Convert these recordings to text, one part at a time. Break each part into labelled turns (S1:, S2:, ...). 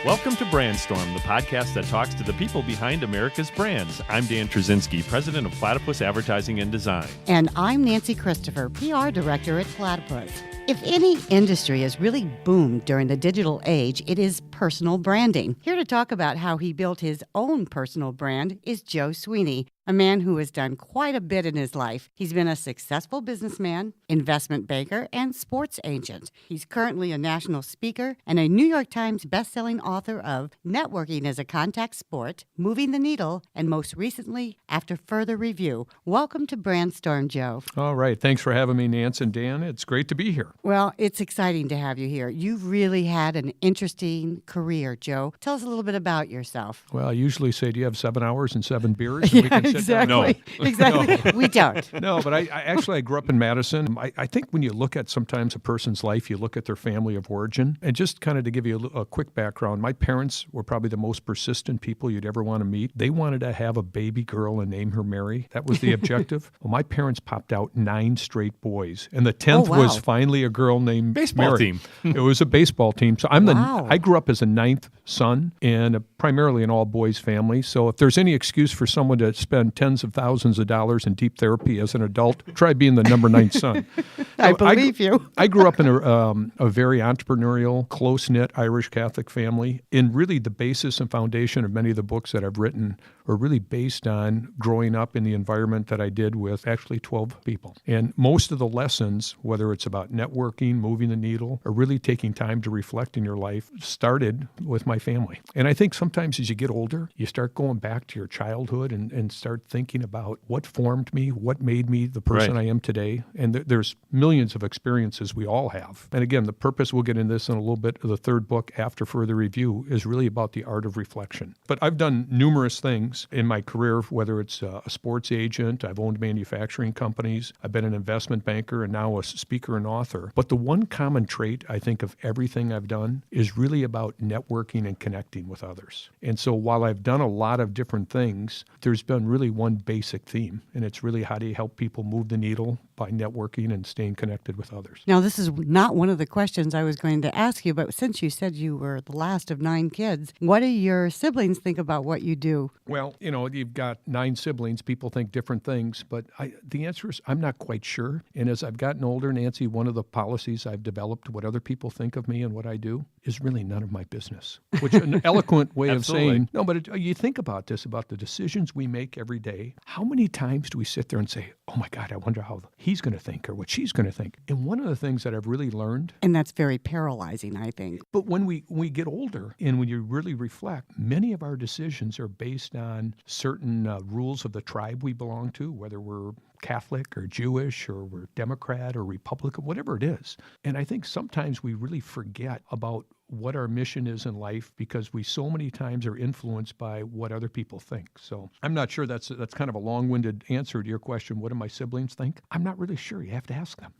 S1: Welcome to Brandstorm, the podcast that talks to the people behind America's brands. I'm Dan Trzynski, president of Platypus Advertising and Design.
S2: And I'm Nancy Christopher, PR director at Platypus. If any industry has really boomed during the digital age, it is personal branding. Here to talk about how he built his own personal brand is Joe Sweeney, a man who has done quite a bit in his life. He's been a successful businessman, investment banker, and sports agent. He's currently a national speaker and a New York Times bestselling author of Networking as a Contact Sport, Moving the Needle, and most recently, After Further Review. Welcome to Brandstorm, Joe.
S3: All right. Thanks for having me, Nance and Dan. It's great to be here.
S2: Well, it's exciting to have you here. You've really had an interesting career, Joe. Tell us a little bit about yourself.
S3: Well, I usually say, do you have 7 hours and 7 beers? And we can sit down?
S1: No.
S2: Exactly. We don't.
S3: No, but I grew up in Madison. I think when you look at sometimes a person's life, you look at their family of origin. And just kind of to give you a quick background, my parents were probably the most persistent people you'd ever want to meet. They wanted to have a baby girl and name her Mary. That was the objective. Well, my parents popped out 9 straight boys. And the 10th was finally a girl named
S1: Baseball
S3: Mary.
S1: team.
S3: It was a baseball team. So I grew up as a 9th son and primarily an all-boys family. So if there's any excuse for someone to spend tens of thousands of dollars in deep therapy as an adult, try being the number 9 son.
S2: I believe you.
S3: I grew up in a very entrepreneurial, close-knit Irish Catholic family. And really the basis and foundation of many of the books that I've written are really based on growing up in the environment that I did with actually 12 people. And most of the lessons, whether it's about networking, moving the needle, or really taking time to reflect in your life, started with my family. And I think sometimes as you get older, you start going back to your childhood and start thinking about what formed me, what made me the person I am today. And there's millions of experiences we all have. And again, the purpose, we'll get into this in a little bit, of the third book, After Further Review, is really about the art of reflection. But I've done numerous things in my career, whether it's a sports agent, I've owned manufacturing companies, I've been an investment banker, and now a speaker and author. But the one common trait, I think, of everything I've done is really about networking and connecting with others. And so while I've done a lot of different things, there's been really one basic theme, and it's really how do you help people move the needle by networking and staying connected with others.
S2: Now, this is not one of the questions I was going to ask you, but since you said you were the last of 9 kids, what do your siblings think about what you do?
S3: Well, you've got 9 siblings. People think different things, but the answer is I'm not quite sure. And as I've gotten older, Nancy, one of the policies I've developed, what other people think of me and what I do, is really none of my business, which is an eloquent way of saying, no, but you think about this, about the decisions we make every day. How many times do we sit there and say, oh my God, I wonder how he's going to think or what she's going to think? And one of the things that I've really learned,
S2: and that's very paralyzing, I think.
S3: But when we get older and when you really reflect, many of our decisions are based on certain rules of the tribe we belong to, whether we're Catholic or Jewish or we're Democrat or Republican, whatever it is. And I think sometimes we really forget about what our mission is in life because we so many times are influenced by what other people think. So I'm not sure that's kind of a long-winded answer to your question. What do my siblings think? I'm not really sure. You have to ask them.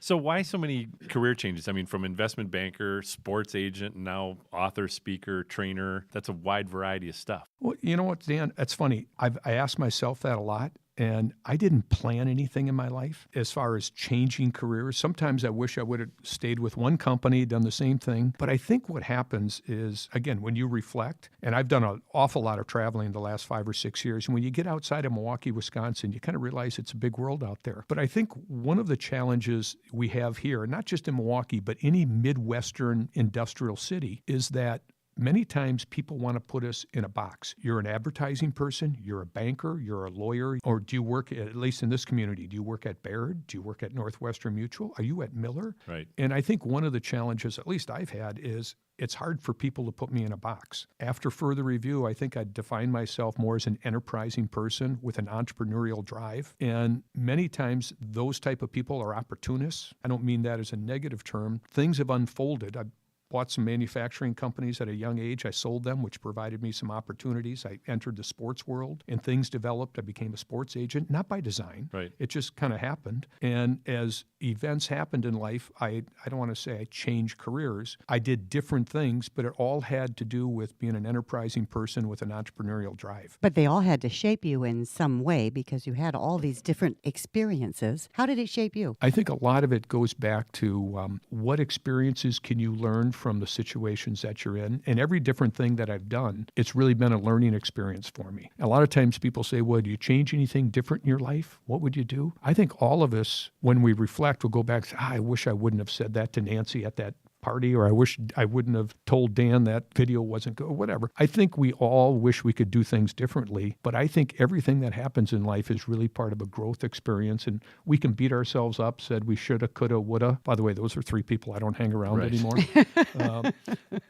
S1: So why so many career changes? I mean, from investment banker, sports agent, now author, speaker, trainer, that's a wide variety of stuff.
S3: Well, you know what, Dan? That's funny. I ask myself that a lot. And I didn't plan anything in my life as far as changing careers. Sometimes I wish I would have stayed with one company, done the same thing. But I think what happens is, again, when you reflect, and I've done an awful lot of traveling the last 5 or 6 years, and when you get outside of Milwaukee, Wisconsin, you kind of realize it's a big world out there. But I think one of the challenges we have here, not just in Milwaukee, but any Midwestern industrial city, is that many times people want to put us in a box. You're an advertising person, you're a banker, you're a lawyer, or do you work, at least in this community, do you work at Baird? Do you work at Northwestern Mutual? Are you at Miller?
S1: Right.
S3: And I think one of the challenges, at least I've had, is it's hard for people to put me in a box. After further review, I think I'd define myself more as an enterprising person with an entrepreneurial drive. And many times those type of people are opportunists. I don't mean that as a negative term. Things have unfolded. I've bought some manufacturing companies at a young age. I sold them, which provided me some opportunities. I entered the sports world and things developed. I became a sports agent, not by design.
S1: Right.
S3: It just kind of happened. And as events happened in life, I don't want to say I changed careers. I did different things, but it all had to do with being an enterprising person with an entrepreneurial drive.
S2: But they all had to shape you in some way because you had all these different experiences. How did it shape you?
S3: I think a lot of it goes back to what experiences can you learn from the situations that you're in. And every different thing that I've done, it's really been a learning experience for me. A lot of times people say, well, do you change anything different in your life? What would you do? I think all of us, when we reflect, will go back and say, I wish I wouldn't have said that to Nancy at that party, or I wish I wouldn't have told Dan that video wasn't good, or whatever. I think we all wish we could do things differently, but I think everything that happens in life is really part of a growth experience, and we can beat ourselves up, said we shoulda, coulda, woulda. By the way, those are 3 people I don't hang around anymore.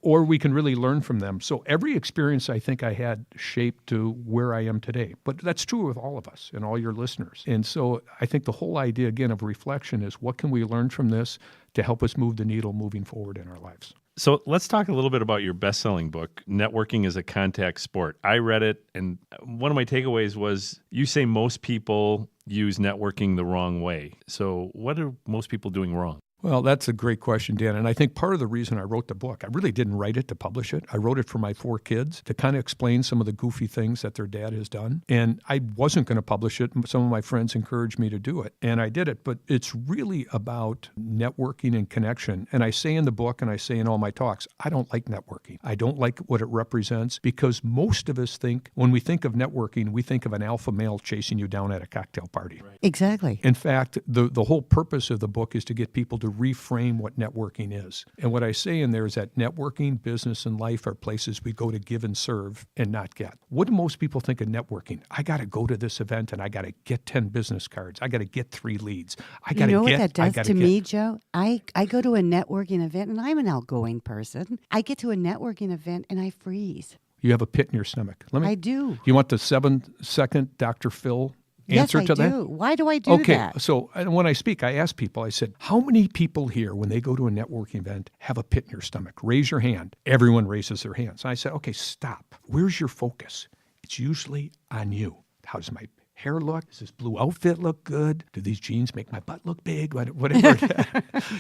S3: Or we can really learn from them. So every experience I think I had shaped to where I am today. But that's true with all of us and all your listeners. And so I think the whole idea, again, of reflection is what can we learn from this to help us move the needle moving forward in our lives.
S1: So let's talk a little bit about your best-selling book, Networking is a Contact Sport. I read it, and one of my takeaways was you say most people use networking the wrong way. So what are most people doing wrong?
S3: Well, that's a great question, Dan. And I think part of the reason I wrote the book, I really didn't write it to publish it. I wrote it for my 4 kids to kind of explain some of the goofy things that their dad has done. And I wasn't going to publish it. Some of my friends encouraged me to do it. And I did it. But it's really about networking and connection. And I say in the book, and I say in all my talks, I don't like networking. I don't like what it represents, because most of us think, when we think of networking, we think of an alpha male chasing you down at a cocktail party.
S1: Right.
S2: Exactly.
S3: In fact, the whole purpose of the book is to get people to reframe what networking is. And what I say in there is that networking, business, and life are places we go to give and serve and not get. What do most people think of networking? I got to go to this event and I got to get 10 business cards. I got to get 3 leads.
S2: You know what that does to me, Joe? I go to a networking event, and I'm an outgoing person. I get to a networking event and I freeze.
S3: You have a pit in your stomach.
S2: I do.
S3: You want the 7-second Dr. Phil answer to that?
S2: Yes, I do. Why do I do that?
S3: Okay, so when I speak, I ask people, I said, how many people here, when they go to a networking event, have a pit in your stomach? Raise your hand. Everyone raises their hands. I said, okay, stop. Where's your focus? It's usually on you. How does my hair look? Does this blue outfit look good? Do these jeans make my butt look big? Whatever.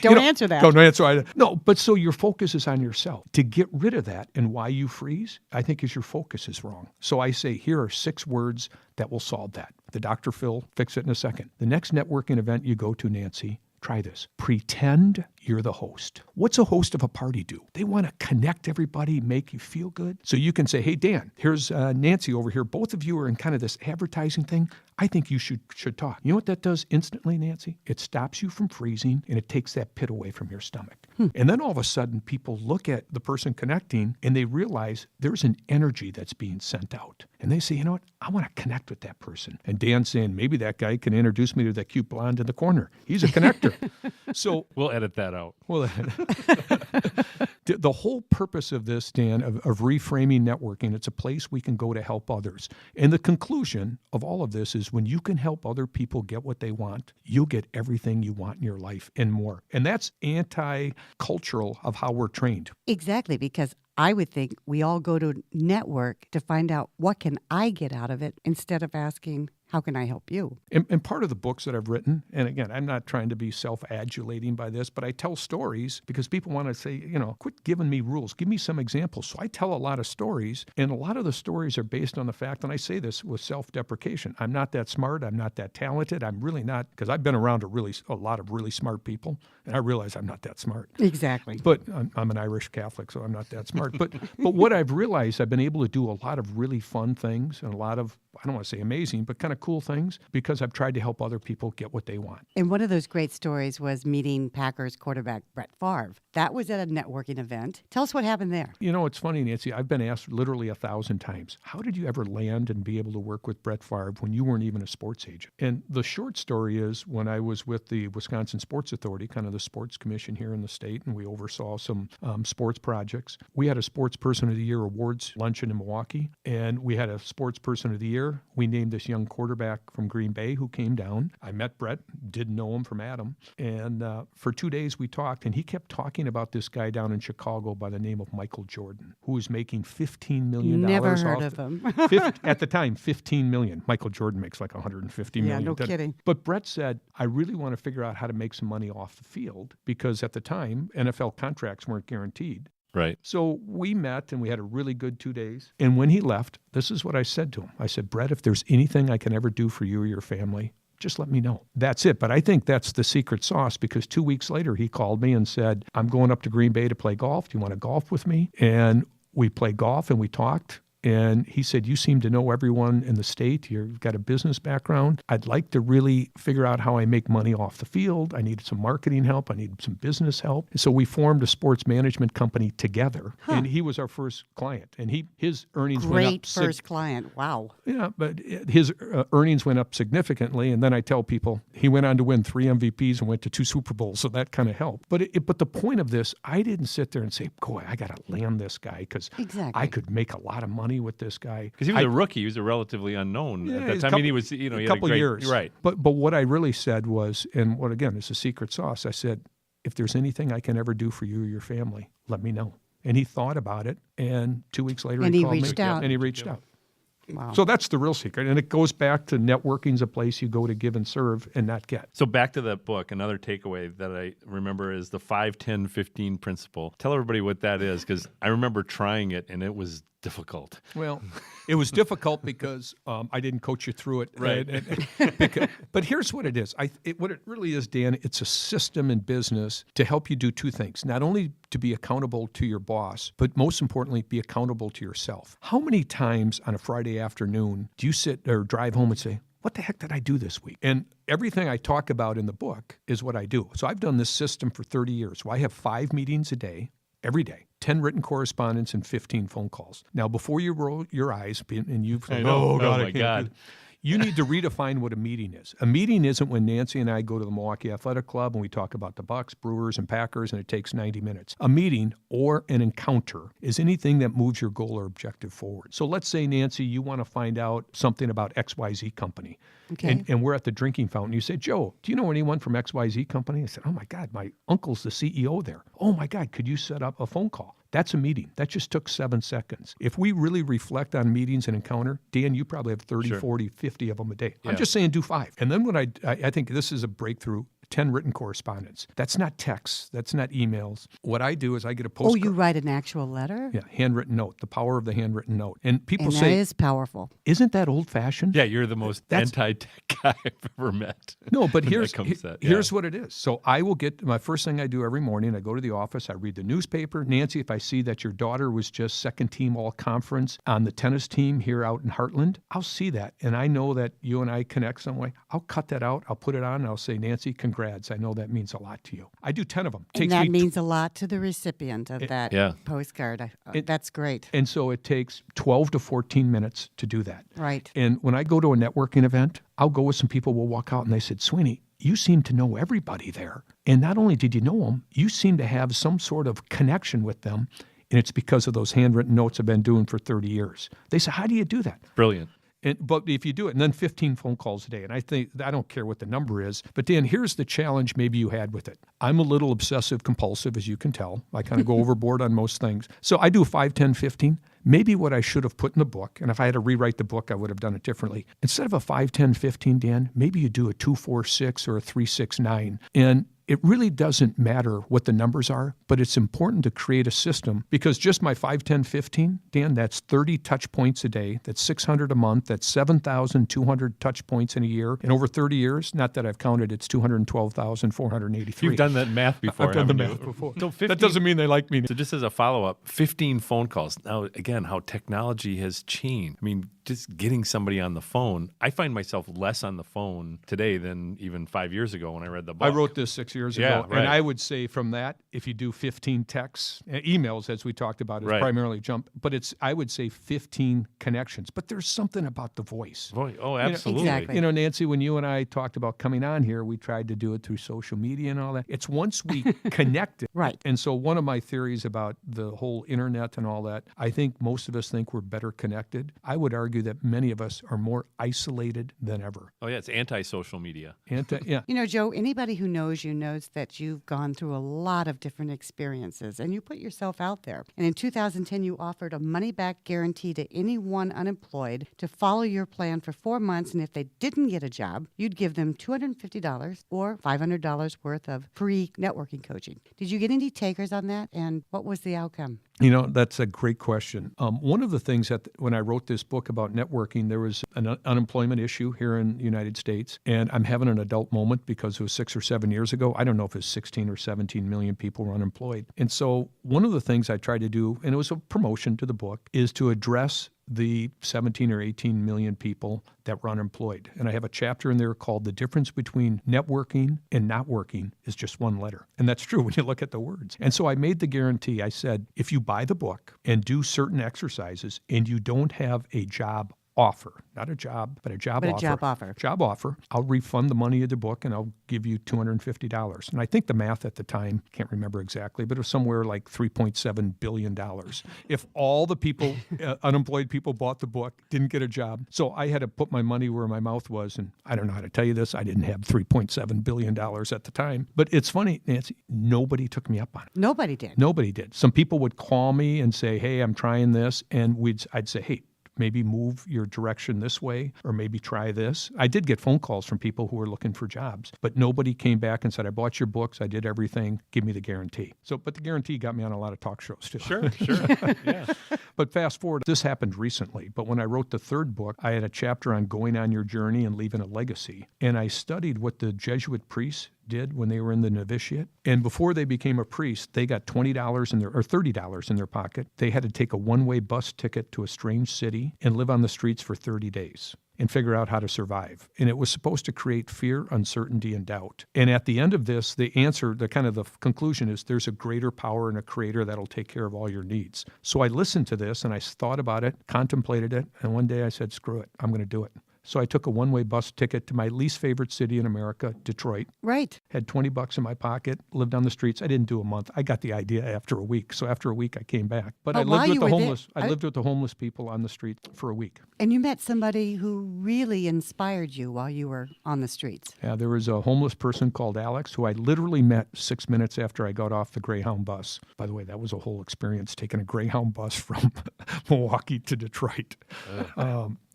S2: Don't answer that.
S3: Don't answer. No, but so your focus is on yourself. To get rid of that, and why you freeze, I think is your focus is wrong. So I say, here are 6 words that will solve that. The Dr. Phil, fix it in a second. The next networking event you go to, Nancy, try this. Pretend you're the host. What's a host of a party do? They want to connect everybody, make you feel good. So you can say, hey, Dan, here's Nancy over here. Both of you are in kind of this advertising thing. I think you should talk. You know what that does instantly, Nancy? It stops you from freezing, and it takes that pit away from your stomach. And then all of a sudden, people look at the person connecting, and they realize there's an energy that's being sent out. And they say, you know what? I want to connect with that person. And Dan's saying, maybe that guy can introduce me to that cute blonde in the corner. He's a connector. So
S1: we'll edit that out.
S3: Well, the whole purpose of this, Dan, of reframing networking, it's a place we can go to help others. And the conclusion of all of this is when you can help other people get what they want, you'll get everything you want in your life and more. And that's anti-cultural of how we're trained.
S2: Exactly, because I would think we all go to network to find out what can I get out of it instead of asking, how can I help you?
S3: And part of the books that I've written, and again, I'm not trying to be self-adulating by this, but I tell stories because people want to say, quit giving me rules. Give me some examples. So I tell a lot of stories, and a lot of the stories are based on the fact, and I say this with self-deprecation, I'm not that smart. I'm not that talented. I'm really not, because I've been around a lot of really smart people, and I realize I'm not that smart.
S2: Exactly.
S3: But I'm an Irish Catholic, so I'm not that smart. But what I've realized, I've been able to do a lot of really fun things and a lot of, I don't want to say amazing, but kind of cool things because I've tried to help other people get what they want.
S2: And one of those great stories was meeting Packers quarterback Brett Favre. That was at a networking event. Tell us what happened there.
S3: It's funny, Nancy. I've been asked literally 1,000 times, how did you ever land and be able to work with Brett Favre when you weren't even a sports agent? And the short story is when I was with the Wisconsin Sports Authority, kind of the sports commission here in the state, and we oversaw some sports projects. We had a Sports Person of the Year awards luncheon in Milwaukee, and we had a Sports Person of the Year. We named this young quarterback from Green Bay who came down. I met Brett, didn't know him from Adam. And for 2 days we talked, and he kept talking about this guy down in Chicago by the name of Michael Jordan, who was making $15 million.
S2: Never heard of him.
S3: At the time, $15 million. Michael Jordan makes like $150 million.
S2: Yeah, no kidding.
S3: But Brett said, I really want to figure out how to make some money off the field because at the time, NFL contracts weren't guaranteed.
S1: Right.
S3: So we met and we had a really good 2 days. And when he left, this is what I said to him. I said, Brett, if there's anything I can ever do for you or your family, just let me know. That's it. But I think that's the secret sauce, because 2 weeks later, he called me and said, I'm going up to Green Bay to play golf. Do you want to golf with me? And we played golf and we talked. And he said, you seem to know everyone in the state. You've got a business background. I'd like to really figure out how I make money off the field. I needed some marketing help. I needed some business help. So we formed a sports management company together. And he was our first client. And his earnings went up.
S2: Great first client. Wow.
S3: Yeah, but his earnings went up significantly. And then I tell people he went on to win 3 MVPs and went to 2 Super Bowls. So that kind of helped. But but the point of this, I didn't sit there and say, boy, I got to land this guy because I could make a lot of money with this guy.
S1: Because he was a rookie. He was a relatively unknown at that time. I mean, he was, he had
S3: a couple years.
S1: Right.
S3: But what I really said was, and what again is a secret sauce, I said, if there's anything I can ever do for you or your family, let me know. And he thought about it, and 2 weeks later he called
S2: reached
S3: me,
S2: out.
S3: and he reached out.
S2: Wow.
S3: So that's the real secret. And it goes back to networking's a place you go to give and serve and not get.
S1: So back to that book, another takeaway that I remember is the 5-10-15 principle. Tell everybody what that is, because I remember trying it, and it was difficult.
S3: Well, it was difficult because I didn't coach you through it.
S1: Right.
S3: But here's what it is. What it really is, Dan, it's a system in business to help you do 2 things. Not only to be accountable to your boss, but most importantly, be accountable to yourself. How many times on a Friday afternoon do you sit or drive home and say, what the heck did I do this week? And everything I talk about in the book is what I do. So I've done this system for 30 years. So I have 5 meetings a day, every day. 10 written correspondence and 15 phone calls. Now, before you roll your eyes and you've said,
S1: oh my God.
S3: You need to redefine what a meeting is. A meeting isn't when Nancy and I go to the Milwaukee Athletic Club and we talk about the Bucks, Brewers, and Packers, and it takes 90 minutes. A meeting or an encounter is anything that moves your goal or objective forward. So let's say, Nancy, you want to find out something about XYZ company.
S2: Okay.
S3: And we're at the drinking fountain. You say, Joe, do you know anyone from XYZ company? I said, oh my God, my uncle's the CEO there. Oh my God, could you set up a phone call? That's a meeting. That just took 7 seconds. If we really reflect on meetings and encounter, Dan, you probably have 30, 40, 50 of them a day.
S1: Yeah.
S3: I'm just saying do 5. And then when I think this is a breakthrough, 10 written correspondence. That's not texts. That's not emails. What I do is I get a postcard.
S2: Oh, you write an actual letter?
S3: Yeah, handwritten note, the power of the handwritten note. And people
S2: And
S3: say,
S2: that is powerful.
S3: isn't that old-fashioned?
S1: Yeah, you're the most anti-tech guy I've ever met.
S3: No, but
S1: When
S3: here's
S1: that comes out,
S3: here's what it is. So I will get my first thing I do every morning. I go to the office. I read the newspaper. Nancy, if I see that your daughter was just second team all conference on the tennis team here out in Heartland, I'll see that, and I know that you and I connect some way. I'll cut that out. I'll put it on, and I'll say, Nancy, congrats. I know that means a lot to you. I do 10 of them.
S2: And that means a lot to the recipient of that
S1: yeah.
S2: postcard. That's great.
S3: And so it takes 12 to 14 minutes to do that.
S2: Right.
S3: And when I go to a networking event, I'll go with some people, we'll walk out and they said, Sweeney, you seem to know everybody there. And not only did you know them, you seem to have some sort of connection with them. And it's because of those handwritten notes I've been doing for 30 years. They said, how do you do that?
S1: Brilliant.
S3: But if you do it, and then 15 phone calls a day, and I don't care what the number is, but Dan, here's the challenge maybe you had with it. I'm a little obsessive compulsive, as you can tell. I kind of go overboard on most things. So I do 5, 10, 15. Maybe what I should have put in the book, and if I had to rewrite the book, I would have done it differently. Instead of a 5, 10, 15, Dan, maybe you do a 2, 4, 6 or a 3, 6, 9. And it really doesn't matter what the numbers are, but it's important to create a system because just my 5, 10, 15, Dan, that's 30 touch points a day. That's 600 a month. That's 7,200 touch points in a year. In over 30 years, not that I've counted, it's 212,483.
S1: You've done that math before.
S3: I've done the
S1: haven't
S3: math
S1: you?
S3: before.
S1: So 15,
S3: that doesn't mean they like me.
S1: So just as a follow-up, 15 phone calls. Now, again, how technology has changed. I mean, just getting somebody on the phone. I find myself less on the phone today than even 5 years ago when I read the book.
S3: I wrote this 6 years
S1: Yeah,
S3: ago,
S1: right.
S3: and I would say from that, if you do 15 texts, emails, as we talked about, is
S1: Right.
S3: primarily jump, but I would say 15 connections. But there's something about the voice.
S1: Boy, oh, absolutely.
S2: Exactly.
S3: You know, Nancy, when you and I talked about coming on here, we tried to do it through social media and all that. It's once we connected.
S2: Right.
S3: And so one of my theories about the whole internet and all that, I think most of us think we're better connected. I would argue that many of us are more isolated than ever.
S1: Oh, yeah, it's anti-social media.
S3: Yeah.
S2: You know, Joe, anybody who knows you knows that you've gone through a lot of different experiences and you put yourself out there. And in 2010, you offered a money-back guarantee to anyone unemployed to follow your plan for 4 months. And if they didn't get a job, you'd give them $250 or $500 worth of free networking coaching. Did you get any takers on that? And what was the outcome?
S3: That's a great question. One of the things that when I wrote this book about networking, there was an unemployment issue here in the United States, and I'm having an adult moment because it was 6 or 7 years ago. I don't know if it was 16 or 17 million people were unemployed. And so one of the things I tried to do, and it was a promotion to the book, is to address the 17 or 18 million people that were unemployed. And I have a chapter in there called The Difference Between Networking and Not Working is Just One Letter. And that's true when you look at the words. And so I made the guarantee. I said, if you buy the book and do certain exercises and you don't have a job offer, not a job, but a job offer, I'll refund the money of the book and I'll give you $250. And I think the math at the time, can't remember exactly, but it was somewhere like $3.7 billion. If all the people, unemployed people bought the book, didn't get a job. So I had to put my money where my mouth was. And I don't know how to tell you this. I didn't have $3.7 billion at the time. But it's funny, Nancy, nobody took me up on it.
S2: Nobody did.
S3: Nobody did. Some people would call me and say, hey, I'm trying this. And I'd say, hey, maybe move your direction this way, or maybe try this. I did get phone calls from people who were looking for jobs, but nobody came back and said, I bought your books, I did everything, give me the guarantee. But the guarantee got me on a lot of talk shows too.
S1: Sure. Yeah.
S3: But fast forward, this happened recently, but when I wrote the third book, I had a chapter on going on your journey and leaving a legacy. And I studied what the Jesuit priests did when they were in the novitiate. And before they became a priest, they got $20 or $30 in their pocket. They had to take a one-way bus ticket to a strange city and live on the streets for 30 days and figure out how to survive. And it was supposed to create fear, uncertainty, and doubt. And at the end of this, the conclusion is there's a greater power and a creator that'll take care of all your needs. So I listened to this and I thought about it, contemplated it, and one day I said, screw it, I'm going to do it. So I took a one-way bus ticket to my least favorite city in America, Detroit.
S2: Right.
S3: Had $20 in my pocket, lived on the streets. I didn't do a month. I got the idea after a week. So after a week, I came back. But I lived with the homeless. I lived with the homeless people on the street for a week.
S2: And you met somebody who really inspired you while you were on the streets.
S3: Yeah, there was a homeless person called Alex who I literally met 6 minutes after I got off the Greyhound bus. By the way, that was a whole experience, taking a Greyhound bus from Milwaukee to Detroit.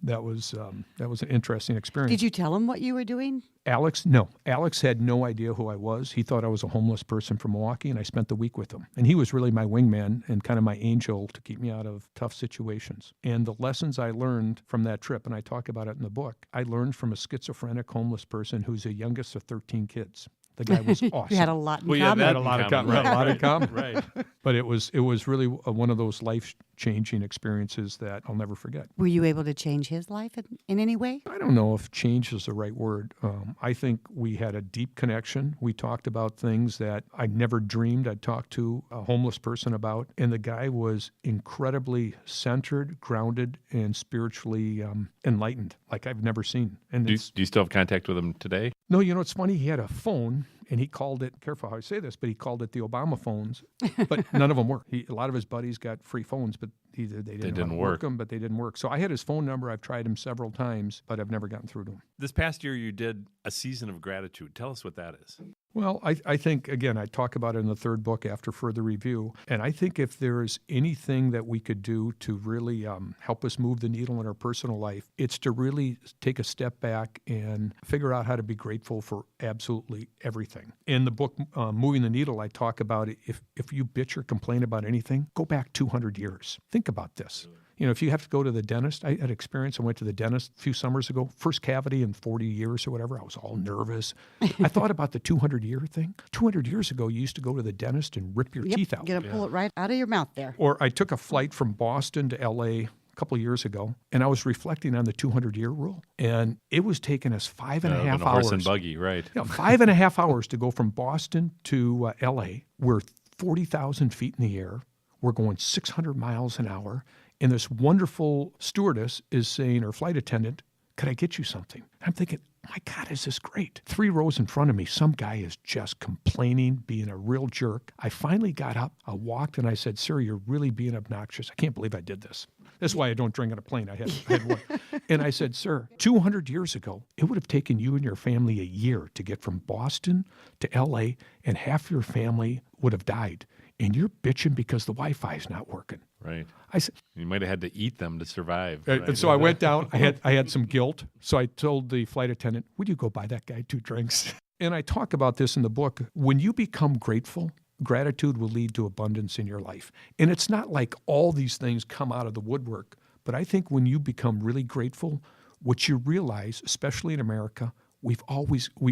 S3: That was an interesting experience.
S2: Did you tell him what you were doing?
S3: Alex? No. Alex had no idea who I was. He thought I was a homeless person from Milwaukee, and I spent the week with him. And he was really my wingman and kind of my angel to keep me out of tough situations. And the lessons I learned from that trip, and I talk about it in the book, I learned from a schizophrenic homeless person who's the youngest of 13 kids. The guy was awesome.
S2: You had a lot in common.
S1: Yeah,
S3: had a lot in common.
S1: Right.
S3: But it was really one of those life-changing experiences that I'll never forget.
S2: Were you able to change his life in any way?
S3: I don't know if change is the right word. I think we had a deep connection. We talked about things that I never dreamed I'd talk to a homeless person about. And the guy was incredibly centered, grounded, and spiritually enlightened, like I've never seen. And
S1: Do you still have contact with him today?
S3: No, it's funny. He had a phone, and he called it, careful how I say this, but he called it the Obama phones, but none of them worked. A lot of his buddies got free phones, but they didn't work them, but they didn't work. So I had his phone number. I've tried him several times, but I've never gotten through to him.
S1: This past year, you did a season of gratitude. Tell us what that is.
S3: Well, I think, again, I talk about it in the third book after further review. And I think if there is anything that we could do to really help us move the needle in our personal life, it's to really take a step back and figure out how to be grateful for absolutely everything. In the book, Moving the Needle, I talk about it. If you bitch or complain about anything, go back 200 years. Think about this. If you have to go to the dentist, I had experience. I went to the dentist a few summers ago, first cavity in 40 years or whatever. I was all nervous. I thought about the 200-year thing. 200 years ago, you used to go to the dentist and rip your teeth out.
S2: You're going to pull it right out of your mouth there.
S3: Or I took a flight from Boston to L.A. a couple of years ago, and I was reflecting on the 200-year rule. And it was taking us 5.5 hours.
S1: Horse and buggy, right.
S3: 5.5 hours to go from Boston to L.A. We're 40,000 feet in the air. We're going 600 miles an hour. And this wonderful stewardess is saying, or flight attendant, could I get you something? I'm thinking, my God, is this great? 3 rows in front of me, some guy is just complaining, being a real jerk. I finally got up, I walked, and I said, sir, you're really being obnoxious. I can't believe I did this. That's why I don't drink on a plane. I had one. And I said, sir, 200 years ago, it would have taken you and your family a year to get from Boston to L.A., and half your family would have died. And you're bitching because the Wi-Fi is not working.
S1: Right.
S3: I said,
S1: you might have had to eat them to survive.
S3: Right? And so I went down. I had some guilt. So I told the flight attendant, would you go buy that guy 2 drinks? And I talk about this in the book. When you become grateful, gratitude will lead to abundance in your life. And it's not like all these things come out of the woodwork, but I think when you become really grateful, what you realize, especially in America, we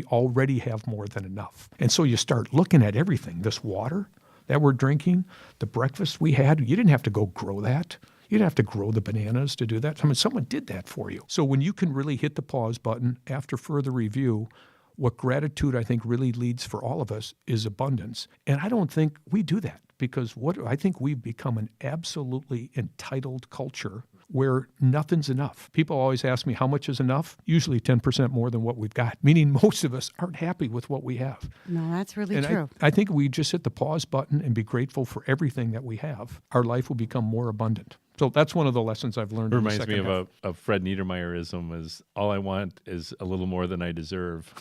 S3: already have more than enough. And so you start looking at everything, this water that we're drinking, the breakfast we had, you didn't have to go grow that. You didn't have to grow the bananas to do that. I mean, someone did that for you. So when you can really hit the pause button after further review, what gratitude I think really leads for all of us is abundance. And I don't think we do that because I think we've become an absolutely entitled culture where nothing's enough. People always ask me, how much is enough? Usually 10% more than what we've got, meaning most of us aren't happy with what we have.
S2: No, that's really
S3: and
S2: true.
S3: I think we just hit the pause button and be grateful for everything that we have. Our life will become more abundant. So that's one of the lessons I've learned.
S1: It reminds me of a Fred Niedermeyerism is all I want is a little more than I deserve.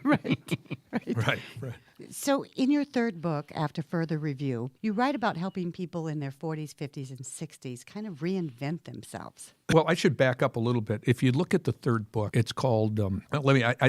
S2: Right. So in your third book, After Further Review, you write about helping people in their 40s, 50s, and 60s kind of reinvent themselves.
S3: Well, I should back up a little bit. If you look at the third book, it's called,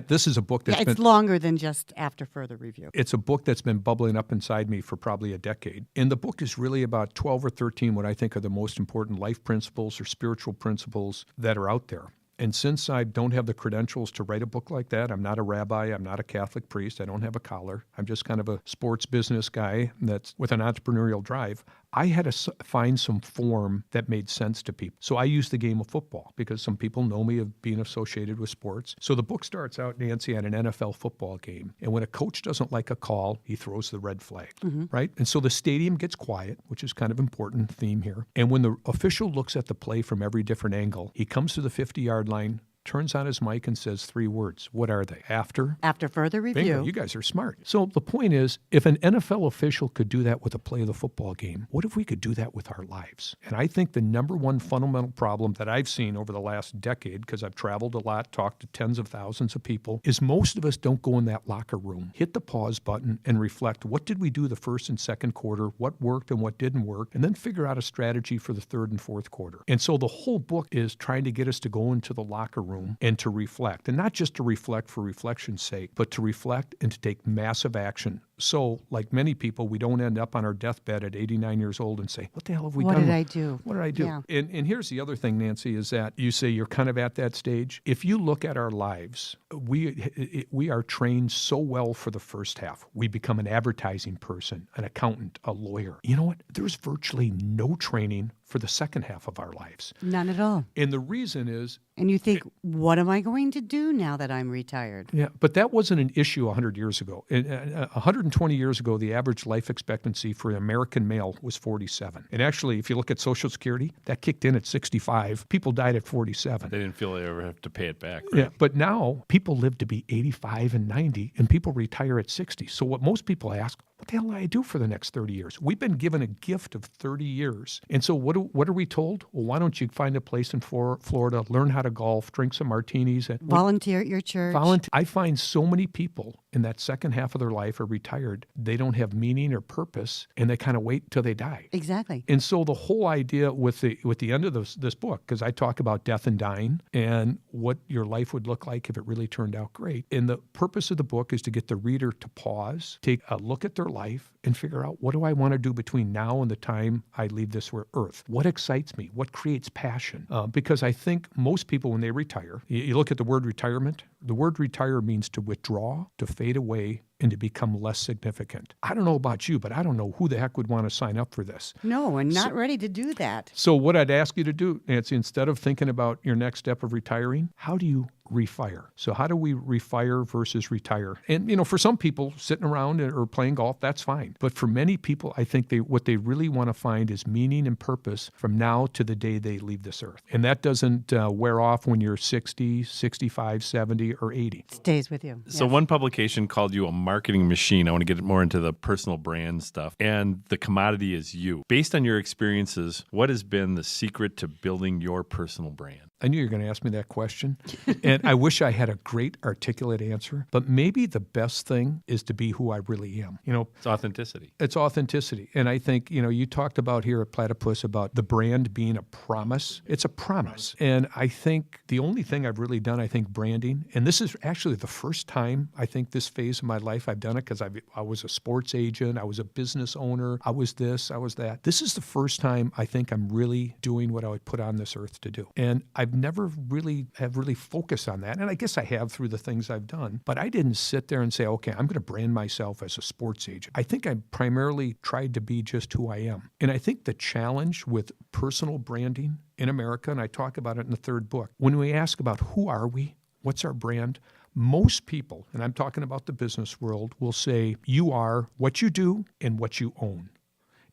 S3: this is a book that's
S2: it's longer than just After Further Review.
S3: It's a book that's been bubbling up inside me for probably a decade. And the book is really about 12 or 13 what I think are the most important life principles or spiritual principles that are out there. And since I don't have the credentials to write a book like that, I'm not a rabbi, I'm not a Catholic priest, I don't have a collar, I'm just kind of a sports business guy that's with an entrepreneurial drive, I had to find some form that made sense to people. So I used the game of football because some people know me of being associated with sports. So the book starts out, Nancy, at an NFL football game. And when a coach doesn't like a call, he throws the red flag, right? And so the stadium gets quiet, which is kind of important theme here. And when the official looks at the play from every different angle, he comes to the 50-yard line, turns on his mic and says 3 words. What are they? After
S2: Further Review.
S3: Bingo, you guys are smart. So the point is, if an NFL official could do that with a play of the football game, what if we could do that with our lives? And I think the number one fundamental problem that I've seen over the last decade, because I've traveled a lot, talked to tens of thousands of people, is most of us don't go in that locker room, hit the pause button, and reflect, what did we do the first and second quarter, what worked and what didn't work, and then figure out a strategy for the third and fourth quarter. And so the whole book is trying to get us to go into the locker room and to reflect. And not just to reflect for reflection's sake, but to reflect and to take massive action. So, like many people, we don't end up on our deathbed at 89 years old and say, what the hell have we done?
S2: What did I do?
S3: What did I do?
S2: Yeah.
S3: And here's the other thing, Nancy, is that you say you're kind of at that stage. If you look at our lives, we are trained so well for the first half. We become an advertising person, an accountant, a lawyer. You know what? There's virtually no training for the second half of our lives.
S2: None at all.
S3: And the reason is...
S2: And you think, what am I going to do now that I'm retired?
S3: Yeah, but that wasn't an issue 100 years ago. 120 years ago, the average life expectancy for an American male was 47. And actually, if you look at Social Security, that kicked in at 65. People died at 47.
S1: They didn't feel they ever have to pay it back. Right?
S3: Yeah, but now people live to be 85 and 90, and people retire at 60. So what most people ask, what the hell do I do for the next 30 years? We've been given a gift of 30 years. And so what are we told? Well, why don't you find a place in Florida, learn how to golf, drink some martinis.
S2: Volunteer at your church.
S3: I find so many people in that second half of their life are retired. They don't have meaning or purpose, and they kind of wait till they die.
S2: Exactly.
S3: And so the whole idea with the end of this book, because I talk about death and dying and what your life would look like if it really turned out great. And the purpose of the book is to get the reader to pause, take a look at their life, and figure out, what do I want to do between now and the time I leave this earth? What excites me? What creates passion? Because I think most people, when they retire, you look at the word retirement, the word retire means to withdraw, to fade away, and to become less significant. I don't know about you, but I don't know who the heck would want to sign up for this.
S2: No, and not ready to do that.
S3: So what I'd ask you to do, Nancy, instead of thinking about your next step of retiring, how do you refire? So how do we refire versus retire? And, for some people, sitting around or playing golf, that's fine. But for many people, I think what they really want to find is meaning and purpose from now to the day they leave this earth. And that doesn't wear off when you're 60, 65, 70, or 80.
S2: It stays with you.
S1: So one publication called you a marketing machine. I want to get more into the personal brand stuff. And the commodity is you. Based on your experiences, what has been the secret to building your personal brand?
S3: I knew you were going to ask me that question. And I wish I had a great articulate answer. But maybe the best thing is to be who I really am.
S1: It's authenticity.
S3: It's authenticity. And I think, you talked about here at Platypus about the brand being a promise. It's a promise. And I think the only thing I've really done, branding, and this is actually the first time I think this phase of my life I've done it, because I was a sports agent, I was a business owner, I was this, I was that. This is the first time I think I'm really doing what I would put on this earth to do. And I've never really focused on that. And I guess I have through the things I've done, but I didn't sit there and say, okay, I'm going to brand myself as a sports agent. I think I primarily tried to be just who I am. And I think the challenge with personal branding in America, and I talk about it in the third book, when we ask about who are we, what's our brand, most people, and I'm talking about the business world, will say you are what you do and what you own.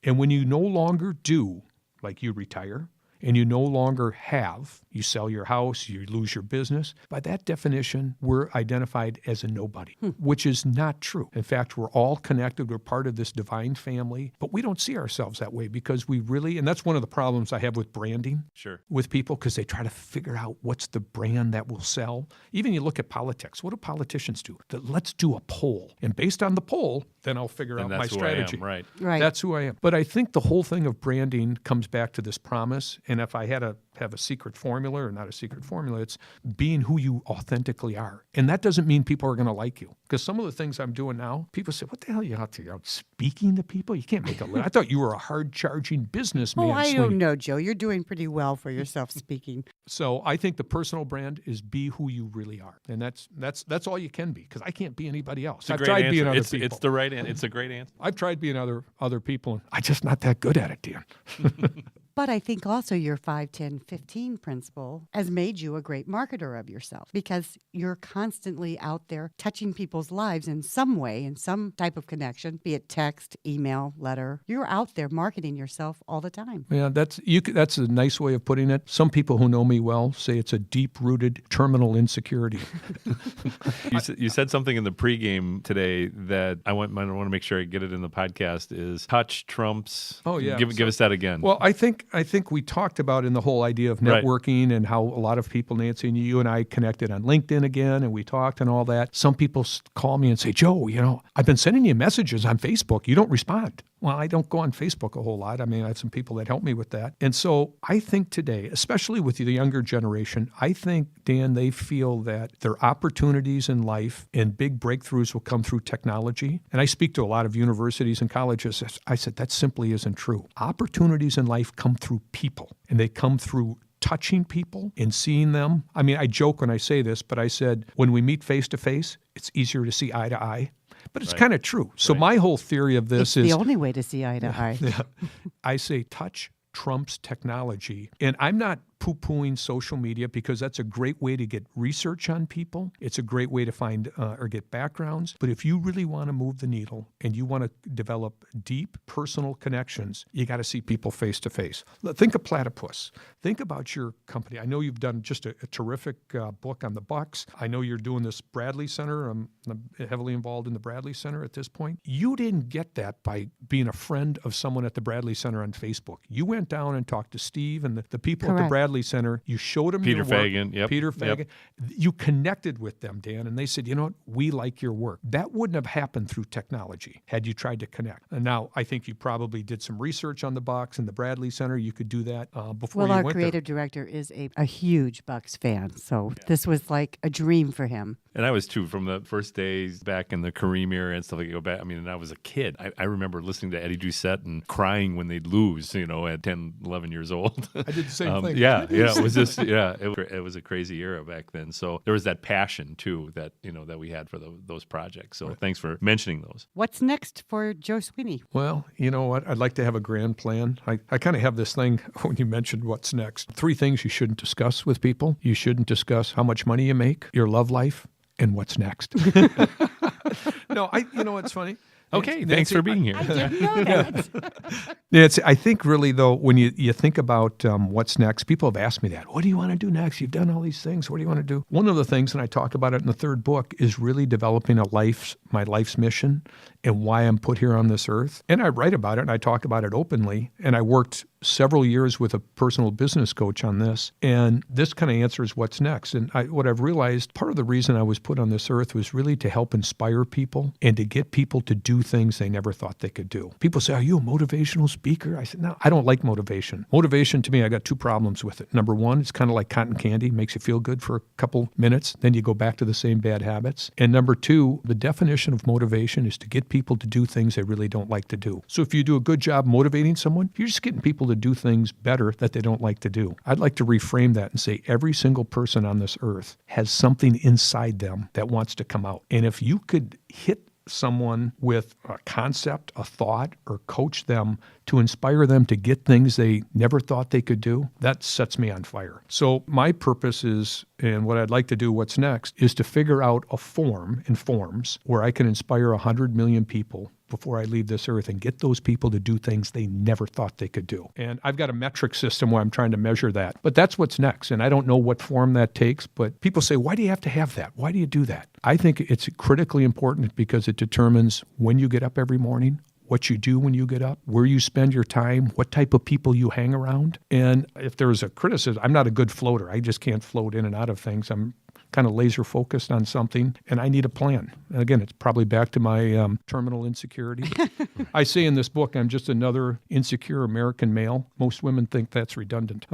S3: And when you no longer do, like you retire, and you no longer have, you sell your house, you lose your business, by that definition, we're identified as a nobody, which is not true. In fact, we're all connected. We're part of this divine family, but we don't see ourselves that way because we really, and that's one of the problems I have with branding with people, because they try to figure out what's the brand that will sell. Even you look at politics. What do politicians do? Let's do a poll. And based on the poll, then I'll figure out my strategy.
S1: Right.
S3: That's who I am. But I think the whole thing of branding comes back to this promise. And if I had to have a secret formula or not a secret formula, it's being who you authentically are. And that doesn't mean people are going to like you. Because some of the things I'm doing now, people say, what the hell are you out to? You're out speaking to people? You can't make a living. I thought you were a hard-charging businessman.
S2: Oh, I
S3: Sweeney.
S2: don't know, Joe. You're doing pretty well for yourself speaking.
S3: So I think the personal brand is be who you really are. And that's all you can be, because I can't be anybody else. I've tried being other people.
S1: It's the right answer. It's a great answer.
S3: I've tried being other people, and I'm just not that good at it, Dan.
S2: But I think also your 5, 10, 15 principle has made you a great marketer of yourself, because you're constantly out there touching people's lives in some way, in some type of connection, be it text, email, letter. You're out there marketing yourself all the time.
S3: Yeah, that's a nice way of putting it. Some people who know me well say it's a deep-rooted terminal insecurity.
S1: You said something in the pregame today that I want to make sure I get it in the podcast, is touch trumps.
S3: Oh, yeah.
S1: Give us that again.
S3: Well, I think we talked about in the whole idea of networking and how a lot of people, Nancy and you and I, connected on LinkedIn again, and we talked and all that. Some people call me and say, Joe, I've been sending you messages on Facebook. You don't respond. Well, I don't go on Facebook a whole lot. I mean, I have some people that help me with that. And so I think today, especially with the younger generation, I think, Dan, they feel that their opportunities in life and big breakthroughs will come through technology. And I speak to a lot of universities and colleges. I said, that simply isn't true. Opportunities in life come through people, and they come through touching people and seeing them. I mean, I joke when I say this, but I said, when we meet face to face, it's easier to see eye to eye. But it's kind of true. So my whole theory of this is
S2: the only way to see eye to eye.
S3: I say touch trumps technology. And I'm not poo-pooing social media, because that's a great way to get research on people. It's a great way to find or get backgrounds. But if you really want to move the needle and you want to develop deep personal connections, you got to see people face to face. Think of Platypus. Think about your company. I know you've done just a terrific book on the Bucks. I know you're doing this Bradley Center. I'm heavily involved in the Bradley Center at this point. You didn't get that by being a friend of someone at the Bradley Center on Facebook. You went down and talked to Steve and the people at the Bradley Center. You showed them your work. Peter Fagan.
S1: Yep.
S3: You connected with them, Dan, and they said, you know what? We like your work. That wouldn't have happened through technology had you tried to connect. And now I think you probably did some research on the Bucks and the Bradley Center. You could do that before you went there.
S2: Well, our creative director is a huge Bucks fan, so this was like a dream for him.
S1: And I was too, from the first days back in the Kareem era and stuff like that. I mean, and I was a kid. I remember listening to Eddie Doucette and crying when they'd lose, at 10, 11 years old.
S3: I did the same thing.
S1: It was just, it was a crazy era back then. So there was that passion too that, that we had for those projects. So thanks for mentioning those.
S2: What's next for Joe Sweeney?
S3: Well, you know what? I'd like to have a grand plan. I kind of have this thing when you mentioned what's next. 3 things you shouldn't discuss with people. You shouldn't discuss how much money you make, your love life, and what's next. No, you know what's funny?
S1: Okay, thanks for being here.
S2: I didn't know that.
S3: Nancy, I think really, though, when you think about what's next, people have asked me that. What do you want to do next? You've done all these things. What do you want to do? One of the things, and I talk about it in the third book, is really developing my life's mission and why I'm put here on this earth. And I write about it, and I talk about it openly. And I worked several years with a personal business coach on this, and this kind of answers what's next. And what I've realized, part of the reason I was put on this earth was really to help inspire people and to get people to do things they never thought they could do. People say, are you a motivational speaker? I said, no, I don't like motivation. Motivation, to me, I got two problems with it. Number one, it's kind of like cotton candy, makes you feel good for a couple minutes, then you go back to the same bad habits. And number two, the definition of motivation is to get people to do things they really don't like to do. So if you do a good job motivating someone, you're just getting people to do things better that they don't like to do. I'd like to reframe that and say every single person on this earth has something inside them that wants to come out. And if you could hit someone with a concept, a thought, or coach them to inspire them to get things they never thought they could do, that sets me on fire. So my purpose is, and what I'd like to do, what's next, is to figure out a form and forms where I can inspire 100 million people before I leave this earth and get those people to do things they never thought they could do. And I've got a metric system where I'm trying to measure that. But that's what's next. And I don't know what form that takes, but people say, why do you have to have that? Why do you do that? I think it's critically important because it determines when you get up every morning, what you do when you get up, where you spend your time, what type of people you hang around. And if there's a criticism, I'm not a good floater. I just can't float in and out of things. I'm kind of laser focused on something, and I need a plan. And again, it's probably back to my terminal insecurity. I say in this book, I'm just another insecure American male. Most women think that's redundant.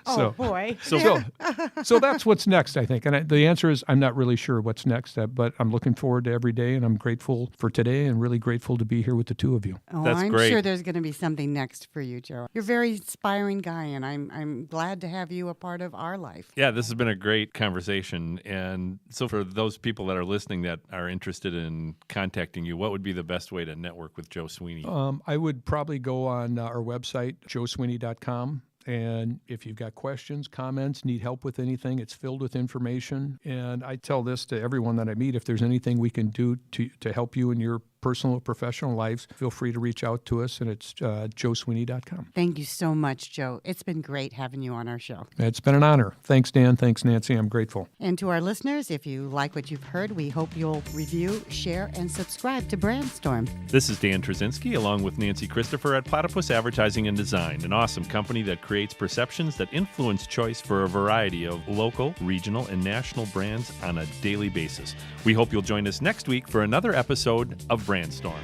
S2: Oh, boy.
S3: So that's what's next, I think. And the answer is I'm not really sure what's next, but I'm looking forward to every day, and I'm grateful for today and really grateful to be here with the two of you.
S2: Oh,
S1: That's
S2: I'm
S1: great.
S2: sure there's going to be something next for you, Joe. You're a very inspiring guy, and I'm glad to have you a part of our life.
S1: Yeah, this has been a great conversation. And so for those people that are listening that are interested in contacting you, what would be the best way to network with Joe Sweeney?
S3: I would probably go on our website, joesweeney.com. And if you've got questions, comments, need help with anything, it's filled with information. And I tell this to everyone that I meet, if there's anything we can do to help you in your personal or professional lives, feel free to reach out to us, and it's joesweeney.com.
S2: Thank you so much, Joe. It's been great having you on our show.
S3: It's been an honor. Thanks, Dan. Thanks, Nancy. I'm grateful.
S2: And to our listeners, if you like what you've heard, we hope you'll review, share, and subscribe to Brandstorm.
S1: This is Dan Trzynski along with Nancy Christopher at Platypus Advertising and Design, an awesome company that creates perceptions that influence choice for a variety of local, regional, and national brands on a daily basis. We hope you'll join us next week for another episode of Brandstorm.